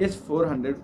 S-400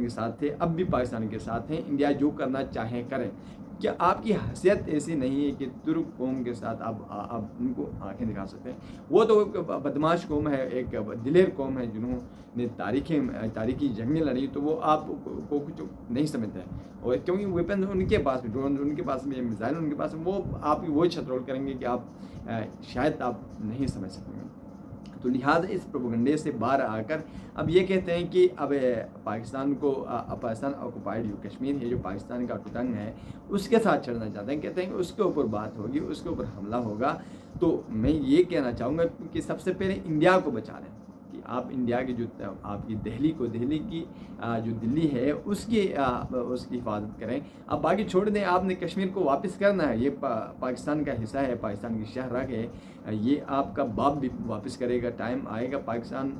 کے ساتھ تھے، اب بھی پاکستان کے ساتھ ہیں، انڈیا جو کرنا چاہیں کریں۔ کیا آپ کی حیثیت ایسی نہیں ہے کہ ترک قوم کے ساتھ آپ ان کو آنکھیں دکھا سکتے ہیں؟ وہ تو بدماش قوم ہے، ایک دلیر قوم ہے، جنہوں نے تاریخی جنگیں لڑی، تو وہ آپ کو کچھ نہیں سمجھتے ہیں، اور کیونکہ ویپن ان کے پاس بھی، ڈرون ان کے پاس بھی، میزائل ان کے پاس، وہ آپ کی وہ چھترول کریں گے کہ آپ شاید آپ نہیں سمجھ سکیں گے۔ تو لہٰذا اس پروپیگنڈے سے باہر آ کر اب یہ کہتے ہیں کہ اب پاکستان آکوپائڈ جو کشمیر ہے، جو پاکستان کا ٹنگ ہے، اس کے ساتھ چڑھنا چاہتے ہیں، کہتے ہیں کہ اس کے اوپر بات ہوگی، اس کے اوپر حملہ ہوگا۔ تو میں یہ کہنا چاہوں گا کہ سب سے پہلے انڈیا کو بچا لیں، کہ آپ انڈیا کی جو آپ کی دہلی کی جو دلی ہے اس کی حفاظت کریں۔ اب باقی چھوڑ دیں، آپ نے کشمیر کو واپس کرنا ہے، یہ پاکستان کا حصہ ہے، پاکستان کی شہرک ہے، یہ آپ کا باپ بھی واپس کرے گا، ٹائم آئے گا، پاکستان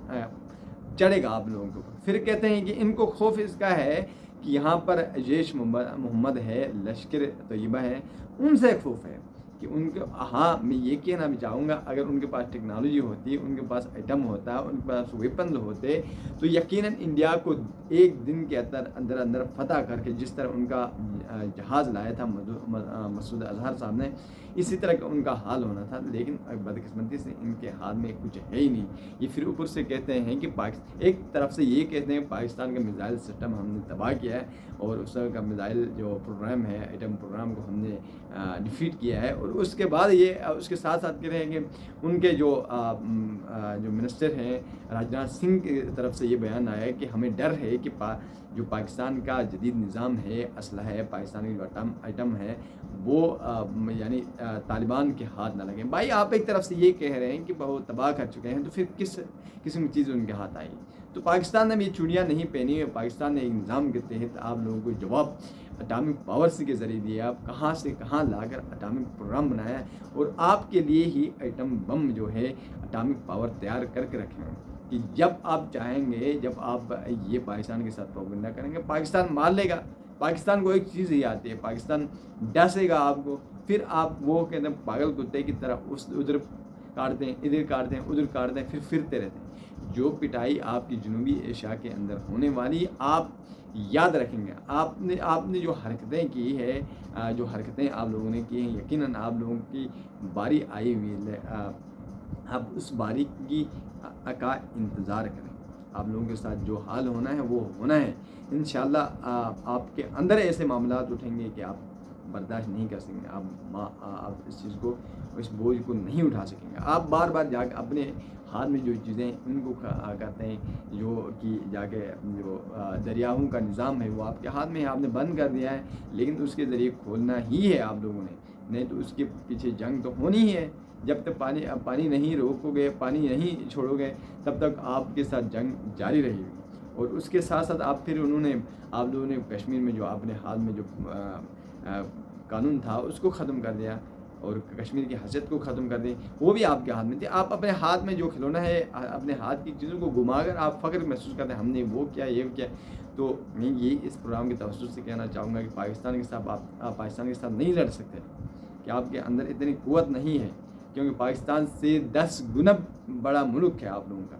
چڑھے گا آپ لوگوں کے اوپر۔ پھر کہتے ہیں کہ ان کو خوف اس کا ہے کہ یہاں پر جیش محمد ہے، لشکر طیبہ ہے، ان سے خوف ہے کہ ان کے، ہاں میں یہ کہنا بھی چاہوں گا، اگر ان کے پاس ٹیکنالوجی ہوتی، ان کے پاس ایٹم ہوتا، ان کے پاس ویپن ہوتے، تو یقیناً انڈیا کو ایک دن کے اندر فتح کر کے، جس طرح ان کا جہاز لایا تھا مسعود اظہر صاحب نے، اسی طرح کا ان کا حال ہونا تھا۔ لیکن بدقسمتی سے ان کے ہاتھ میں کچھ ہے ہی نہیں۔ یہ پھر اوپر سے کہتے ہیں کہ ایک طرف سے یہ کہتے ہیں پاکستان کا میزائل سسٹم ہم نے تباہ کیا ہے، اور اس طرح کا میزائل جو پروگرام ہے، ایٹم پروگرام کو ہم نے ڈیفیٹ کیا ہے، اور اس کے بعد یہ اس کے ساتھ کہہ رہے ہیں کہ ان کے جو منسٹر ہیں راجناتھ سنگھ کی طرف سے یہ بیان آیا ہے کہ ہمیں ڈر ہے کہ جو پاکستان کا جدید نظام ہے، اسلحہ ہے، پاکستان کی جو ایٹم ہے، وہ یعنی طالبان کے ہاتھ نہ لگیں۔ بھائی آپ ایک طرف سے یہ کہہ رہے ہیں کہ وہ تباہ کر چکے ہیں، تو پھر کس قسم کی چیز ان کے ہاتھ آئی؟ تو پاکستان نے بھی چوڑیاں نہیں پہنی ہے، پاکستان نے ایک نظام کے تحت آپ لوگوں کو جواب اٹامک پاورز کے ذریعے دیا، آپ کہاں سے کہاں لا کر اٹامک پروگرام بنایا، اور آپ کے لیے ہی ایٹم بم جو ہے اٹامک پاور تیار کر کے رکھے ہیں کہ جب آپ چاہیں گے، جب آپ یہ پاکستان کے ساتھ پروپیگنڈا کریں گے، پاکستان مار لے گا۔ پاکستان کو ایک چیز ہی آتی ہے، پاکستان ڈسے گا آپ کو، پھر آپ وہ کہتے ہیں پاگل کتے کی طرح ادھر کاٹتے ہیں، ادھر کاٹتے ہیں، ادھر کاٹتے ہیں، پھر پھرتے رہتے ہیں۔ جو پٹائی آپ کی جنوبی ایشیا کے اندر ہونے والی، آپ یاد رکھیں گے۔ آپ نے جو حرکتیں کی ہے، جو حرکتیں آپ لوگوں نے کی ہیں، یقیناً آپ لوگوں کی باری آئی ہوئی ہے، آپ اس باری کا انتظار کریں۔ آپ لوگوں کے ساتھ جو حال ہونا ہے وہ ہونا ہے انشاءاللہ۔ آپ کے اندر ایسے معاملات اٹھیں گے کہ آپ برداشت نہیں کر سکیں گے، آپ اس چیز کو، اس بوجھ کو نہیں اٹھا سکیں گے۔ آپ بار بار جا کے اپنے ہاتھ میں جو چیزیں ان کو کہتے ہیں، جو کہ جا کے جو دریاؤں کا نظام ہے وہ آپ کے ہاتھ میں ہے، آپ نے بند کر دیا ہے، لیکن اس کے ذریعے کھولنا ہی ہے آپ لوگوں نے، نہیں تو اس کے پیچھے جنگ تو ہونی ہی ہے۔ جب تک پانی نہیں روکو گے، پانی نہیں چھوڑو گے، تب تک آپ کے ساتھ جنگ جاری رہے گی۔ اور اس کے ساتھ آپ پھر آپ لوگوں نے کشمیر میں جو اپنے ہاتھ میں جو قانون تھا اس کو ختم کر دیا، اور کشمیر کی حیثیت کو ختم کر دی، وہ بھی آپ کے ہاتھ میں تھی۔ آپ اپنے ہاتھ میں جو کھلونا ہے، اپنے ہاتھ کی چیزوں کو گھما کر آپ فخر محسوس کرتے ہیں، ہم نے وہ کیا، یہ کیا۔ تو میں یہ اس پروگرام کے توسط سے کہنا چاہوں گا کہ پاکستان کے ساتھ آپ پاکستان کے ساتھ نہیں لڑ سکتے، کہ آپ کے اندر اتنی قوت نہیں ہے، کیونکہ پاکستان سے 10 گنا بڑا ملک ہے آپ لوگوں کا،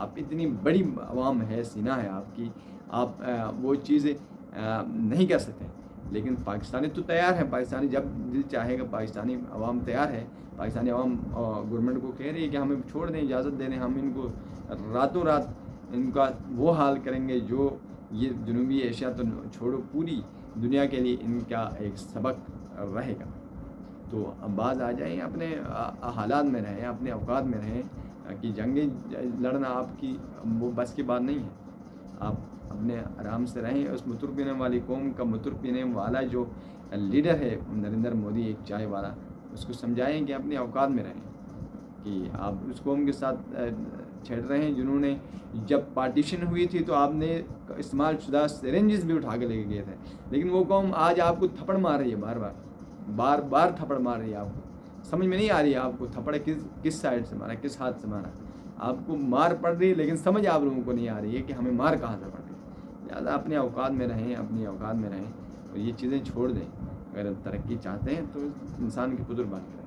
آپ اتنی بڑی عوام ہے، سینہ ہے آپ کی، آپ وہ چیزیں نہیں کر سکتے۔ لیکن پاکستانی تو تیار ہے، پاکستانی جب دل چاہے گا، پاکستانی عوام تیار ہے، پاکستانی عوام گورنمنٹ کو کہہ رہی ہے کہ ہمیں چھوڑ دیں، اجازت دے دیں، ہم ان کو راتوں رات ان کا وہ حال کریں گے جو یہ جنوبی ایشیا تو چھوڑو، پوری دنیا کے لیے ان کا ایک سبق رہے گا۔ تو بعض آ جائیں، اپنے حالات میں رہیں، اپنے اوقات میں رہیں، کہ جنگیں لڑنا آپ کی وہ بس کی بات نہیں ہے۔ آپ اپنے آرام سے رہیں۔ اس متر پینے والی قوم کا متر پینے والا جو لیڈر ہے نریندر مودی، ایک چائے والا، اس کو سمجھائیں کہ اپنے اوقات میں رہیں، کہ آپ اس قوم کے ساتھ چھیڑ رہے ہیں جنہوں نے، جب پارٹیشن ہوئی تھی تو آپ نے استعمال شدہ سرنجز بھی اٹھا کے لے کے گئے تھے، لیکن وہ قوم آج آپ کو تھپڑ مار رہی ہے، بار بار تھپڑ مار رہی ہے آپ کو۔ سمجھ میں نہیں آ رہی ہے آپ کو تھپڑ کس سائڈ سے مارا، کس ہاتھ سے مارا، آپ کو مار پڑ رہی ہے، لیکن سمجھ آپ لوگوں کو نہیں آ رہی ہے کہ ہمیں مار کہاں سے پڑ رہی ہے۔ لہٰذا اپنے اوقات میں رہیں، اپنی اوقات میں رہیں، اور یہ چیزیں چھوڑ دیں۔ اگر ترقی چاہتے ہیں تو انسان کی فطر بات کریں۔